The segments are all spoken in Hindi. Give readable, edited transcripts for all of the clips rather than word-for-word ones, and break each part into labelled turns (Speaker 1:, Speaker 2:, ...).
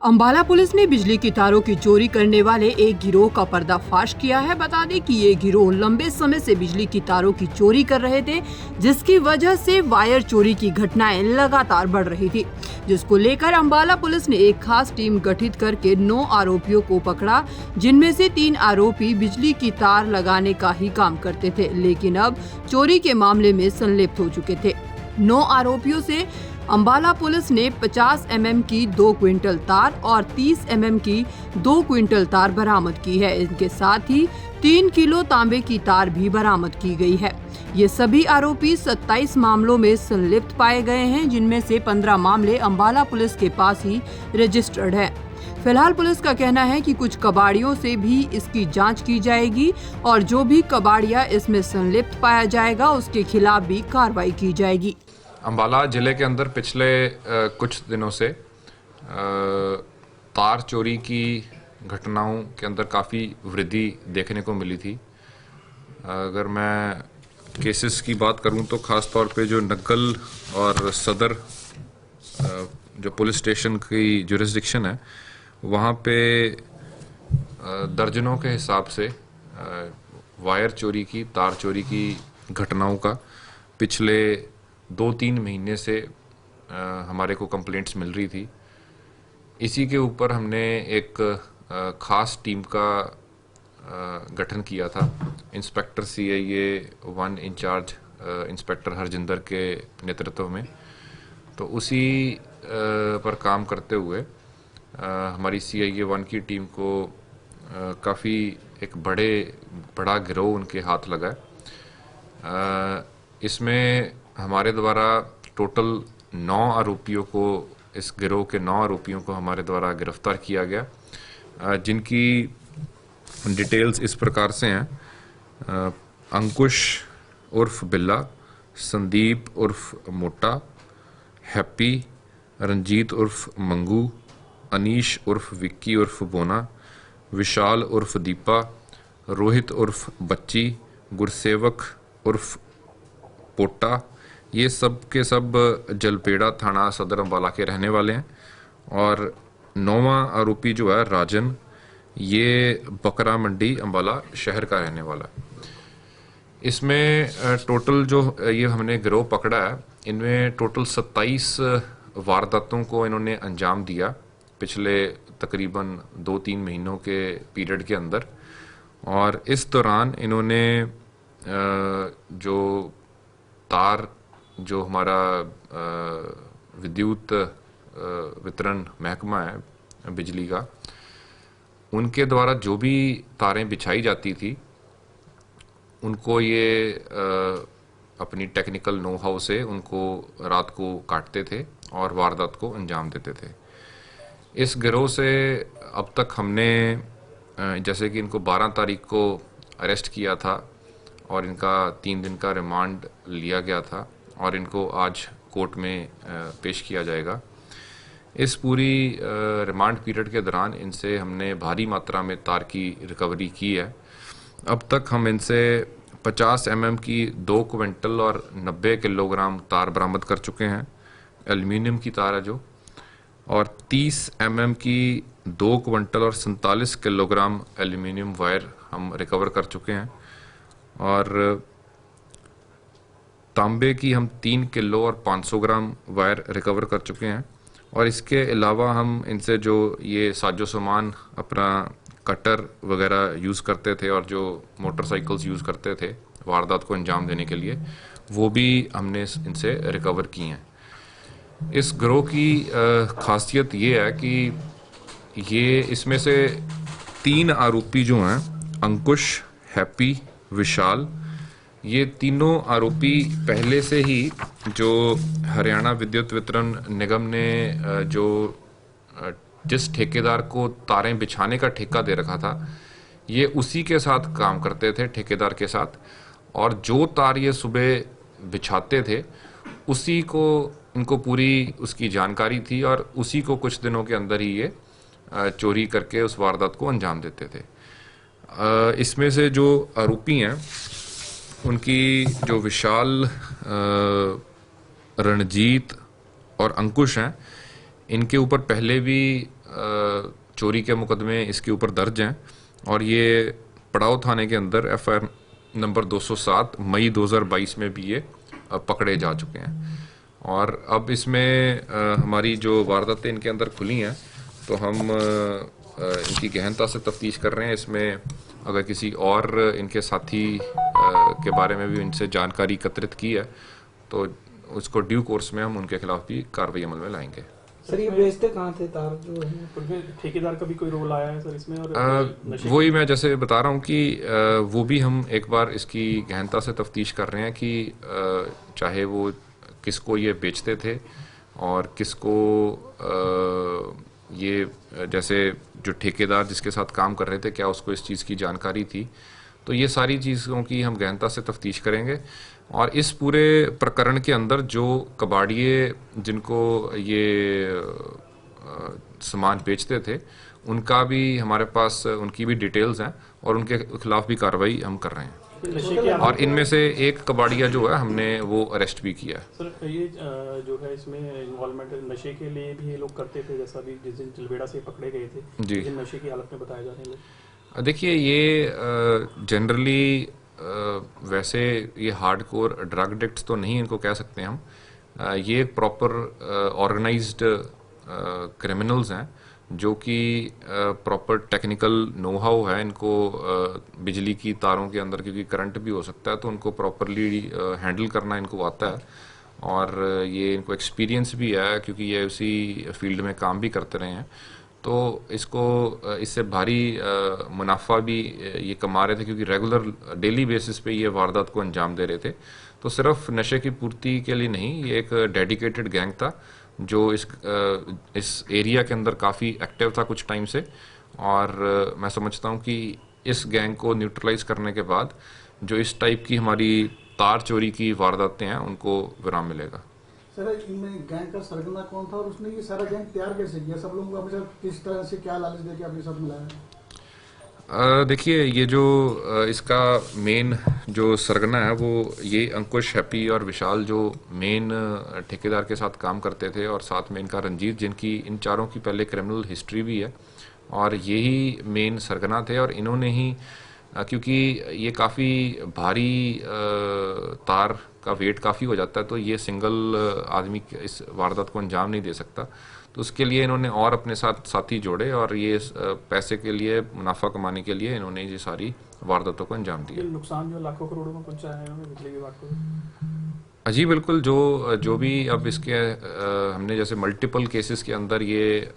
Speaker 1: अंबाला पुलिस ने बिजली की तारों की चोरी करने वाले एक गिरोह का पर्दाफाश किया है। बता दें कि ये गिरोह लंबे समय से बिजली की तारों की चोरी कर रहे थे, जिसकी वजह से वायर चोरी की घटनाएं लगातार बढ़ रही थी, जिसको लेकर अंबाला पुलिस ने एक खास टीम गठित करके 9 आरोपियों को पकड़ा, जिनमें से 3 आरोपी बिजली की तार लगाने का ही काम करते थे, लेकिन अब चोरी के मामले में संलिप्त हो चुके थे। 9 आरोपियों से अंबाला पुलिस ने 50 mm की 2 क्विंटल तार और 30 mm की 2 क्विंटल तार बरामद की है। इनके साथ ही 3 किलो तांबे की तार भी बरामद की गई है। ये सभी आरोपी 27 मामलों में संलिप्त पाए गए हैं, जिनमें से 15 मामले अंबाला पुलिस के पास ही रजिस्टर्ड है। फिलहाल पुलिस का कहना है कि कुछ कबाड़ियों से भी इसकी जांच की जाएगी और जो भी कबाड़िया इसमें संलिप्त पाया जाएगा उसके खिलाफ भी कार्रवाई की जाएगी।
Speaker 2: अंबाला ज़िले के अंदर पिछले कुछ दिनों से तार चोरी की घटनाओं के अंदर काफ़ी वृद्धि देखने को मिली थी। अगर मैं केसेस की बात करूं तो ख़ास तौर पे जो नग्गल और सदर जो पुलिस स्टेशन की जुरिस्डिक्शन है, वहाँ पे दर्जनों के हिसाब से वायर चोरी की, तार चोरी की घटनाओं का पिछले 2-3 महीने से हमारे को कंप्लेंट्स मिल रही थी। इसी के ऊपर हमने एक ख़ास टीम का गठन किया था। Inspector CIA 1 incharge inspector Harjinder के नेतृत्व में। तो उसी पर काम करते हुए हमारी CIA 1 की टीम को काफ़ी एक बड़ा गिरोह उनके हाथ लगा। इसमें हमारे द्वारा टोटल 9 आरोपियों को, इस गिरोह के 9 आरोपियों को हमारे द्वारा गिरफ्तार किया गया, जिनकी डिटेल्स इस प्रकार से हैं। अंकुश उर्फ बिल्ला, संदीप उर्फ मोटा, हैप्पी, रंजीत उर्फ मंगू, अनीश उर्फ विक्की उर्फ बोना, विशाल उर्फ दीपा, रोहित उर्फ बच्ची, गुरसेवक उर्फ पोटा, ये सब के सब जलपेड़ा थाना सदर अंबाला के रहने वाले हैं। और 9वां आरोपी जो है राजन, ये बकरा मंडी अंबाला शहर का रहने वाला है। इसमें टोटल जो ये हमने गिरोह पकड़ा है, इनमें टोटल 27 वारदातों को इन्होंने अंजाम दिया पिछले तकरीबन 2-3 महीनों के पीरियड के अंदर। और इस दौरान इन्होंने जो तार, जो हमारा विद्युत वितरण महकमा है बिजली का, उनके द्वारा जो भी तारें बिछाई जाती थी, उनको ये अपनी टेक्निकल नो हाउ से उनको रात को काटते थे और वारदात को अंजाम देते थे। इस गिरोह से अब तक हमने जैसे कि इनको 12 तारीख को अरेस्ट किया था और इनका 3 दिन का रिमांड लिया गया था और इनको आज कोर्ट में पेश किया जाएगा। इस पूरी रिमांड पीरियड के दौरान इनसे हमने भारी मात्रा में तार की रिकवरी की है। अब तक हम इनसे 50 mm की 2 क्विंटल और 90 किलोग्राम तार बरामद कर चुके हैं, एल्युमिनियम की तार है जो, और 30 mm की 2 क्विंटल और 47 किलोग्राम एल्युमिनियम वायर हम रिकवर कर चुके हैं। और तांबे की हम 3 किलो और 500 ग्राम वायर रिकवर कर चुके हैं। और इसके अलावा हम इनसे जो ये साजो सामान, अपना कटर वगैरह यूज़ करते थे और जो मोटरसाइकिल्स यूज़ करते थे वारदात को अंजाम देने के लिए, वो भी हमने इनसे रिकवर की हैं। इस गिरोह की खासियत ये है कि ये इसमें से 3 आरोपी जो हैं, अंकुश, हैप्पी, विशाल, ये तीनों आरोपी पहले से ही जो हरियाणा विद्युत वितरण निगम ने जिस ठेकेदार को तारें बिछाने का ठेका दे रखा था, ये उसी के साथ काम करते थे, ठेकेदार के साथ। और जो तार ये सुबह बिछाते थे, उसी को इनको पूरी उसकी जानकारी थी और उसी को कुछ दिनों के अंदर ही ये चोरी करके उस वारदात को अंजाम देते थे। इसमें से जो आरोपी हैं, उनकी जो विशाल, रणजीत और अंकुश हैं, इनके ऊपर पहले भी चोरी के मुकदमे इसके ऊपर दर्ज हैं और ये पड़ाव थाने के अंदर एफआईआर नंबर 207 मई 2022 में भी ये पकड़े जा चुके हैं। और अब इसमें हमारी जो वारदातें इनके अंदर खुली हैं तो हम इनकी गहनता से तफ्तीश कर रहे हैं। इसमें अगर किसी और इनके साथी के बारे में भी इनसे जानकारी एकत्रित की है तो उसको ड्यू कोर्स में हम उनके खिलाफ भी कार्रवाई अमल में लाएंगे।
Speaker 3: सर ये बेचते कहाँ थे तार जो है? ठेकेदार का भी कोई रोल आया है सर इसमें? और
Speaker 2: वही मैं जैसे बता रहा हूँ कि वो भी हम एक बार इसकी गहनता से तफ्तीश कर रहे हैं कि चाहे वो किसको ये बेचते थे और किसको ये जैसे जो ठेकेदार जिसके साथ काम कर रहे थे क्या उसको इस चीज़ की जानकारी थी। तो ये सारी चीज़ों की हम गहनता से तफ्तीश करेंगे और इस पूरे प्रकरण के अंदर जो कबाड़िए जिनको ये सामान बेचते थे उनका भी हमारे पास उनकी भी डिटेल्स हैं और उनके खिलाफ भी कार्रवाई हम कर रहे हैं। और इनमें से एक कबाड़िया जो है हमने वो अरेस्ट भी किया है।
Speaker 3: सर ये जो है इसमें इन्वॉल्वमेंट नशे के लिए भी ये लोग करते थे, जैसा भी जिस दिन चिलबेड़ा से पकड़े गए थे
Speaker 2: जी,
Speaker 3: नशे की हालत में बताए जा रहे हैं।
Speaker 2: देखिए ये जनरली वैसे ये हार्डकोर ड्रग एडिक्ट्स तो नहीं इनको कह सकते हम। ये एक प्रॉपर ऑर्गेनाइज्ड क्रिमिनल्स हैं जो कि प्रॉपर टेक्निकल नो हाउ है इनको बिजली की तारों के अंदर, क्योंकि करंट भी हो सकता है तो उनको प्रॉपरली हैंडल करना इनको आता है और ये इनको एक्सपीरियंस भी है क्योंकि ये उसी फील्ड में काम भी करते रहे हैं। तो इसको इससे भारी मुनाफा भी ये कमा रहे थे क्योंकि रेगुलर डेली बेसिस पे ये वारदात को अंजाम दे रहे थे। तो सिर्फ नशे की पूर्ति के लिए नहीं, ये एक डेडिकेटेड गैंग था जो इस एरिया के अंदर काफ़ी एक्टिव था कुछ टाइम से। और मैं समझता हूँ कि इस गैंग को न्यूट्रलाइज करने के बाद जो इस टाइप की हमारी तार चोरी की वारदातें हैं उनको विराम मिलेगा।
Speaker 4: सर इनमें गैंग का सरगना कौन था और उसने ये सारा गैंग तैयार कैसे किया? सब लोगों को अपने साथ किस तरह से क्या लालच देके अपने साथ मिलाया?
Speaker 2: देखिए ये जो इसका मेन जो सरगना है वो ये अंकुश, हैप्पी और विशाल जो मेन ठेकेदार के साथ काम करते थे और साथ में इनका रंजीत, जिनकी इन चारों की पहले क्रिमिनल हिस्ट्री भी है और यही मेन सरगना थे। और इन्होंने ही क्योंकि ये काफ़ी भारी तार का वेट काफ़ी हो जाता है तो ये सिंगल आदमी इस वारदात को अंजाम नहीं दे सकता, तो उसके लिए इन्होंने और अपने साथ साथी जोड़े और ये पैसे के लिए, मुनाफा कमाने के लिए इन्होंने ये सारी वारदातों को अंजाम दिया।
Speaker 3: नुकसान जो लाखों करोड़ों में पहुंचा है बिजली विभाग को।
Speaker 2: जी बिल्कुल, जो भी अब इसके हमने जैसे मल्टीपल केसेस के अंदर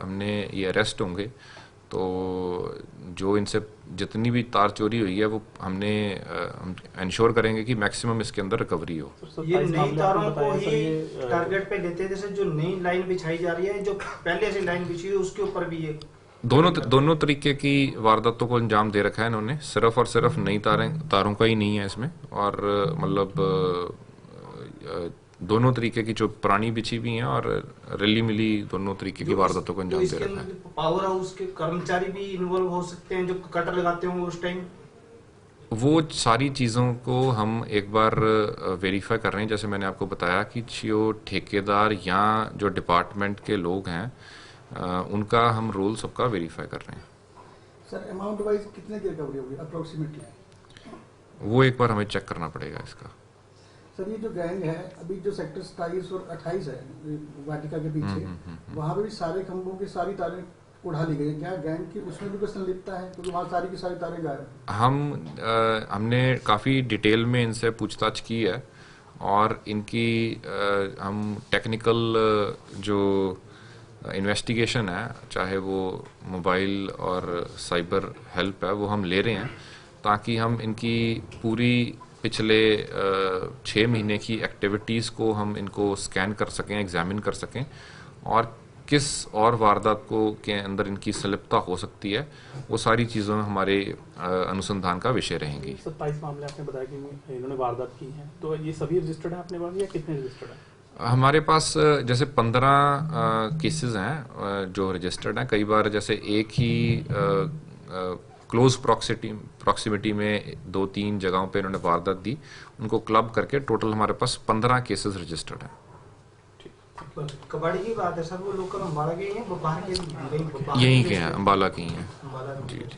Speaker 2: हमने ये अरेस्ट होंगे तो जो इनसे जितनी भी तार चोरी हुई है वो हमने इंश्योर करेंगे कि मैक्सिमम इसके अंदर रिकवरी हो।
Speaker 5: ये नई तारों को ही टारगेट पे लेते हैं, जैसे जो नई लाइन बिछाई जा रही है, जो पहले से लाइन बिछी है उसके ऊपर भी ये
Speaker 2: दोनों तरीके की वारदातों को अंजाम दे रखा है इन्होंने। सिर्फ और सिर्फ नई तारों का ही नहीं है इसमें, और मतलब दोनों तरीके की जो पुरानी बिछी भी हैं और रली मिली दोनों तरीके की वारदातों को अंजाम दे रखा है।
Speaker 5: पावर हाउस के कर्मचारी भी इन्वॉल्व हो सकते हैं जो कटर लगाते होंगे उस टाइम।
Speaker 2: वो सारी चीज़ों को हम एक बार वेरीफाई कर रहे हैं। जैसे मैंने आपको बताया कि जो ठेकेदार या जो डिपार्टमेंट के लोग हैं उनका हम रोल सबका वेरीफाई कर रहे हैं।
Speaker 4: सर अमाउंट वाइज कितने की रिकवरी होगी अप्रोक्सीमेटली?
Speaker 2: वो एक बार हमें चेक करना पड़ेगा इसका।
Speaker 4: सर ये जो गैंग है अभी जो सेक्टर 27 और 28 है वाटिका के पीछे, वहाँ पे भी सारे खंभों की सारी तारें उड़ा ली गई, क्या गैंग की उसमें भी कुछ संलिप्तता है? क्योंकि वहाँ सारी की सारी तारें गायब हैं।
Speaker 2: हमने काफ़ी डिटेल में इनसे पूछताछ की है और इनकी हम टेक्निकल जो इन्वेस्टिगेशन है, चाहे वो मोबाइल और साइबर हेल्प है, वो हम ले रहे हैं ताकि हम इनकी पूरी पिछले 6 महीने की एक्टिविटीज़ को हम इनको स्कैन कर सकें, एग्जामिन कर सकें और किस और वारदात को के अंदर इनकी संलिप्तता हो सकती है, वो सारी चीज़ों हमारे अनुसंधान का विषय रहेंगी।
Speaker 3: 27 मामले आपने बताया कि इन्होंने वारदात की हैं, तो ये सभी रजिस्टर्ड है अपने पास या कितने रजिस्टर्ड है?
Speaker 2: हमारे पास जैसे 15 केसेस हैं जो रजिस्टर्ड हैं। कई बार जैसे एक ही क्लोज प्रॉक्सिमिटी में 2-3 जगहों पे इन्होंने वारदात दी, उनको क्लब करके टोटल हमारे पास 15 केसेस रजिस्टर्ड हैं।
Speaker 3: ठीक।
Speaker 5: कबाड़ी की बात है सर, वो लोकल अम्बाला के ही हैं, वो बाहर के नहीं,
Speaker 2: यहीं के हैं, अम्बाला के ही हैं।
Speaker 5: अम्बाला
Speaker 2: जी जी।